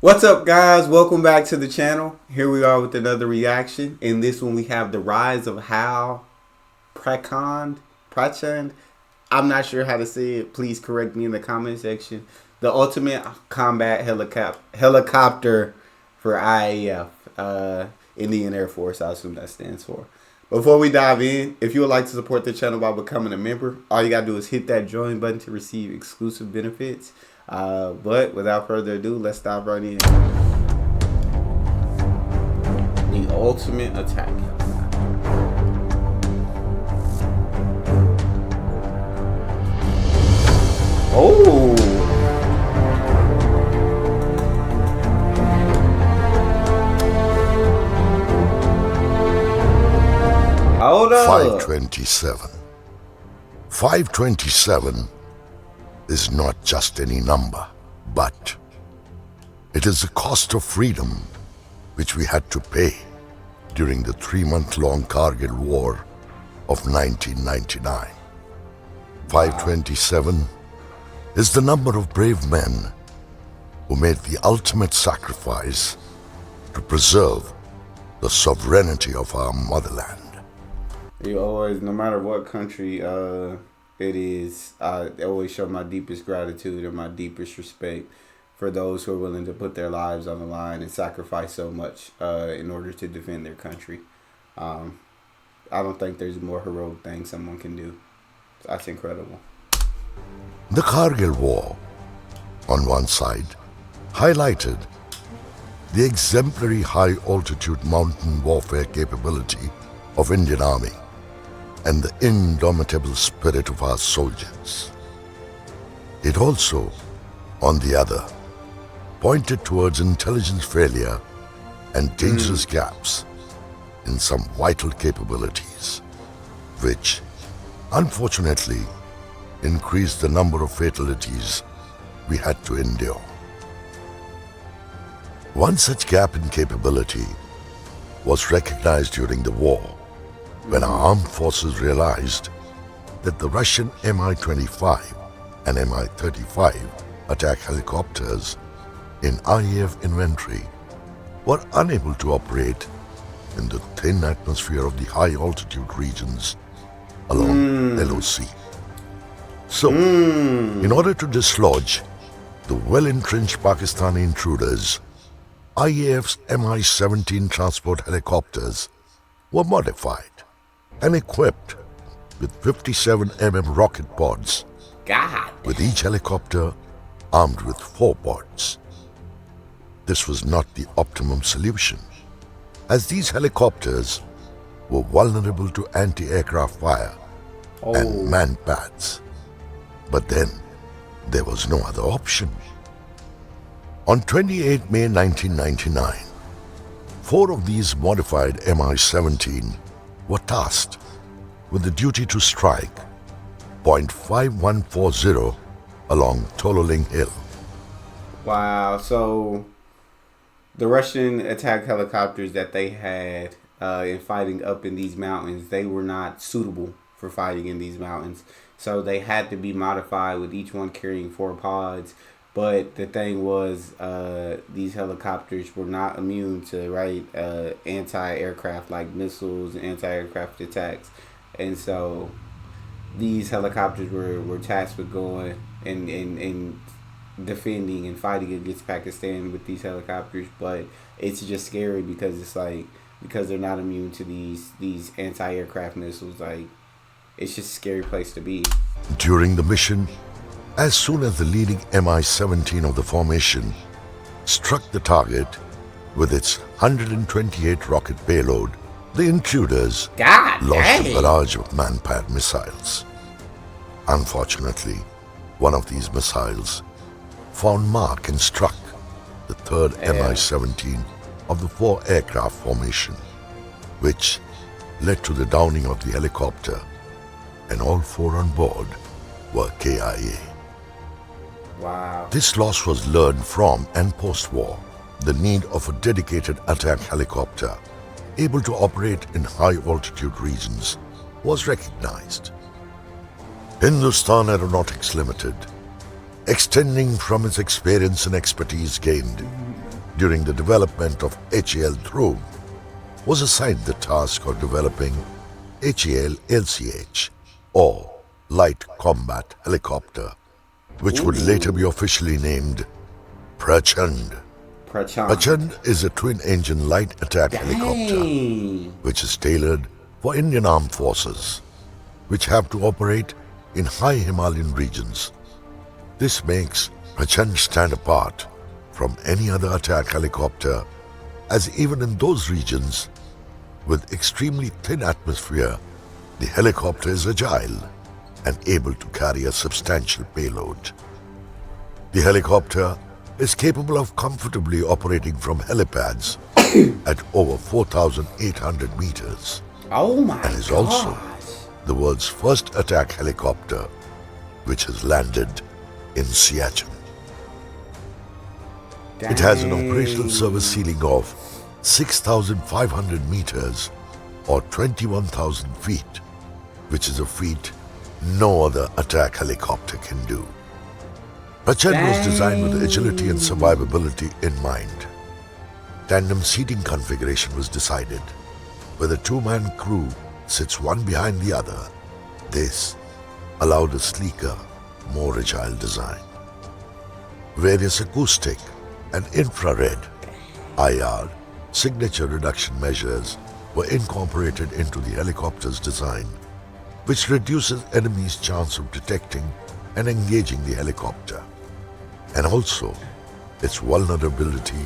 What's up, guys? Welcome back to the channel. Here we are with another reaction. In this one, we have the rise of HAL Prachand. I'm not sure how to say it. Please correct me in the comment section. The ultimate combat helicopter for IAF, Indian Air Force. I assume that stands for. Before we dive in, if you would like to support the channel by becoming a member, all you gotta do is hit that join button to receive exclusive benefits. But without further ado, let's dive right in. The ultimate attack. Oh! Hold up. 527. 527 is not just any number, but it is the cost of freedom which we had to pay during the 3-month-long Kargil War of 1999. 527 is the number of brave men who made the ultimate sacrifice to preserve the sovereignty of our motherland. You always, no matter what country it is, I always show my deepest gratitude and my deepest respect for those who are willing to put their lives on the line and sacrifice so much in order to defend their country. I don't think there's a more heroic thing someone can do. That's incredible. The Kargil War, on one side, highlighted the exemplary high-altitude mountain warfare capability of Indian Army and the indomitable spirit of our soldiers. It also, on the other, pointed towards intelligence failure and dangerous gaps in some vital capabilities, which, unfortunately, increased the number of fatalities we had to endure. One such gap in capability was recognized during the war, when our armed forces realized that the Russian Mi-25 and Mi-35 attack helicopters in IAF inventory were unable to operate in the thin atmosphere of the high-altitude regions along LOC. So, in order to dislodge the well-entrenched Pakistani intruders, IAF's Mi-17 transport helicopters were modified and equipped with 57 rocket pods, with each helicopter armed with 4 pods. This was not the optimum solution, as these helicopters were vulnerable to anti-aircraft fire and manned pads. But then, there was no other option. On 28 May 1999, 4 of these modified Mi-17 were tasked with the duty to strike point 5140 along Tololing Hill. Wow, so the Russian attack helicopters that they had in fighting up in these mountains, they were not suitable for fighting in these mountains. So they had to be modified, with each one carrying 4 pods. But the thing was, these helicopters were not immune to anti-aircraft like missiles and anti-aircraft attacks. And so these helicopters were tasked with going and defending and fighting against Pakistan with these helicopters. But it's just scary because it's because they're not immune to these anti-aircraft missiles. It's just a scary place to be. During the mission, as soon as the leading Mi-17 of the formation struck the target with its 128 rocket payload, the intruders launched a barrage of man-pad missiles. Unfortunately, one of these missiles found mark and struck the 3rd Mi-17 of the 4 aircraft formation, which led to the downing of the helicopter, and all 4 on board were KIA. Wow. This loss was learned from, and post-war, the need of a dedicated attack helicopter able to operate in high-altitude regions was recognized. Hindustan Aeronautics Limited, extending from its experience and expertise gained during the development of HAL Throne, was assigned the task of developing HAL LCH, or Light Combat Helicopter, which would later be officially named Prachand. Prachand is a twin-engine light attack helicopter, which is tailored for Indian Armed Forces, which have to operate in high Himalayan regions. This makes Prachand stand apart from any other attack helicopter, as even in those regions with extremely thin atmosphere, the helicopter is agile and able to carry a substantial payload. The helicopter is capable of comfortably operating from helipads at over 4,800 meters. Oh my god. And is also the world's first attack helicopter which has landed in Siachen. Dang. It has an operational service ceiling of 6,500 meters or 21,000 feet, which is a feat no other attack helicopter can do. Prachand was designed with agility and survivability in mind. Tandem seating configuration was decided, where the two-man crew sits one behind the other. This allowed a sleeker, more agile design. Various acoustic and infrared IR signature reduction measures were incorporated into the helicopter's design, which reduces enemies' chance of detecting and engaging the helicopter, and also its vulnerability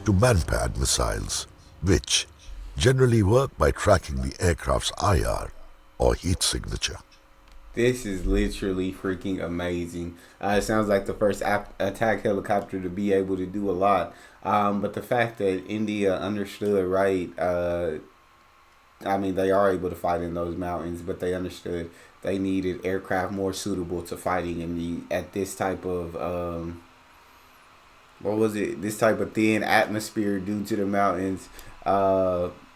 to man-pad missiles, which generally work by tracking the aircraft's IR or heat signature. This is literally freaking amazing. It sounds like the first attack helicopter to be able to do a lot. But the fact that India understood, right? I mean, they are able to fight in those mountains, but they understood they needed aircraft more suitable to fighting at this type of this type of thin atmosphere due to the mountains.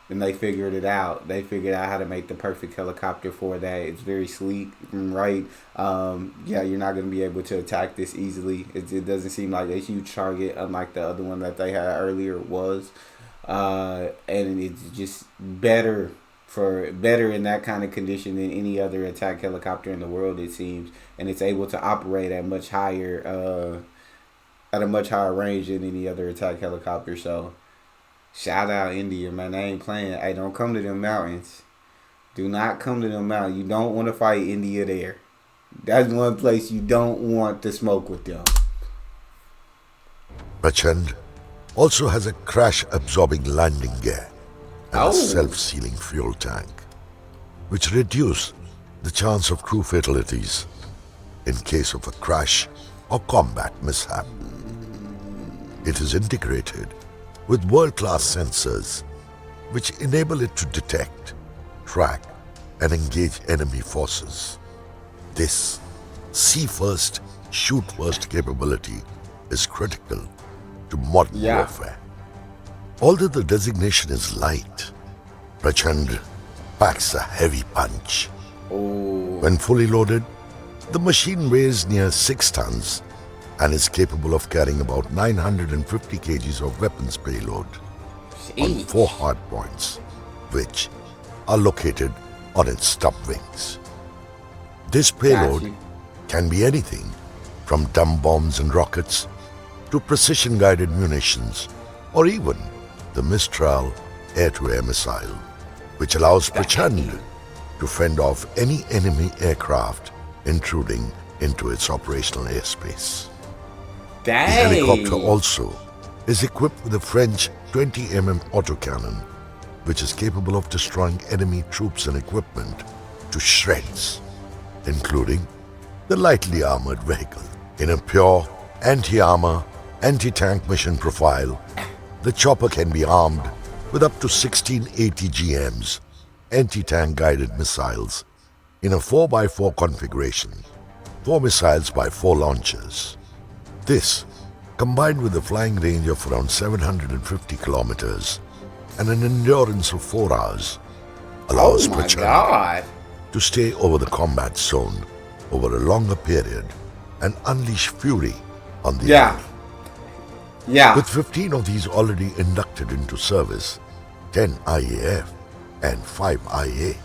And they figured it out. They figured out how to make the perfect helicopter for that. It's very sleek, right? Yeah, you're not going to be able to attack this easily. It doesn't seem like a huge target, unlike the other one that they had earlier was. And it's just better in that kind of condition than any other attack helicopter in the world, it seems. And it's able to operate at a much higher range than any other attack helicopter. So shout out India, man. They ain't playing. Hey, don't come to them mountains. Do not come to them mountains. You don't want to fight India there. That's one place you don't want to smoke with them. Prachand also has a crash-absorbing landing gear and a self-sealing fuel tank, which reduce the chance of crew fatalities in case of a crash or combat mishap. It is integrated with world-class sensors which enable it to detect, track, and engage enemy forces. This see-first, shoot-first capability is critical to modern warfare. Although the designation is light, Prachand packs a heavy punch. When fully loaded, the machine weighs near 6 tons and is capable of carrying about 950 kgs of weapons payload on 4 hard points, which are located on its stub wings. This payload can be anything from dumb bombs and rockets to precision-guided munitions, or even the Mistral air-to-air missile, which allows Prachand to fend off any enemy aircraft intruding into its operational airspace. The helicopter also is equipped with a French 20mm autocannon, which is capable of destroying enemy troops and equipment to shreds, including the lightly armored vehicle. In a pure anti-armor, anti-tank mission profile, the chopper can be armed with up to 16 ATGMs, anti-tank guided missiles, in a 4x4 configuration, 4 missiles by 4 launchers. This, combined with a flying range of around 750 kilometers and an endurance of 4 hours, allows Prachand to stay over the combat zone over a longer period and unleash fury on the enemy. Yeah. With 15 of these already inducted into service, 10 IAF and 5 IA.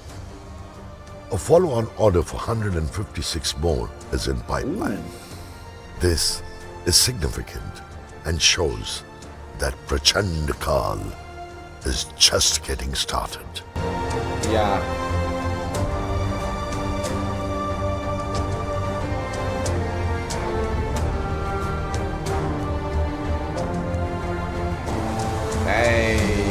A follow-on order for 156 more is in pipeline. Ooh. This is significant and shows that Prachand Kal is just getting started. Yeah. Hey.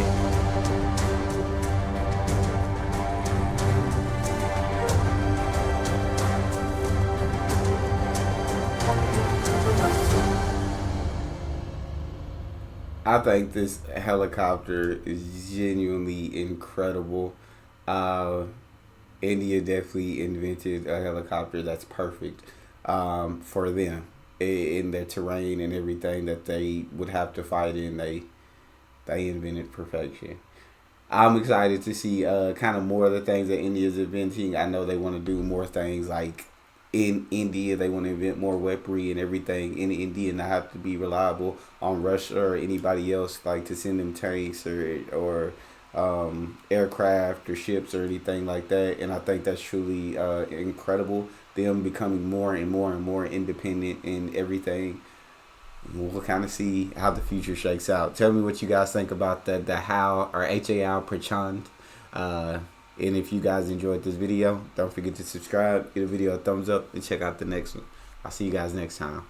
I think this helicopter is genuinely incredible. Uh, India definitely invented a helicopter that's perfect for them in their terrain and everything that they would have to fight in. They invented perfection. I'm excited to see kind of more of the things that India's inventing. I know they want to do more things like in India. They want to invent more weaponry and everything in India, and not have to be reliable on Russia or anybody else like to send them tanks or aircraft or ships or anything like that. And I think that's truly incredible. Them becoming more and more and more independent in everything. We'll kind of see how the future shakes out. Tell me what you guys think about the HAL or HAL Prachand. And if you guys enjoyed this video, don't forget to subscribe, give the video a thumbs up, and check out the next one. I'll see you guys next time.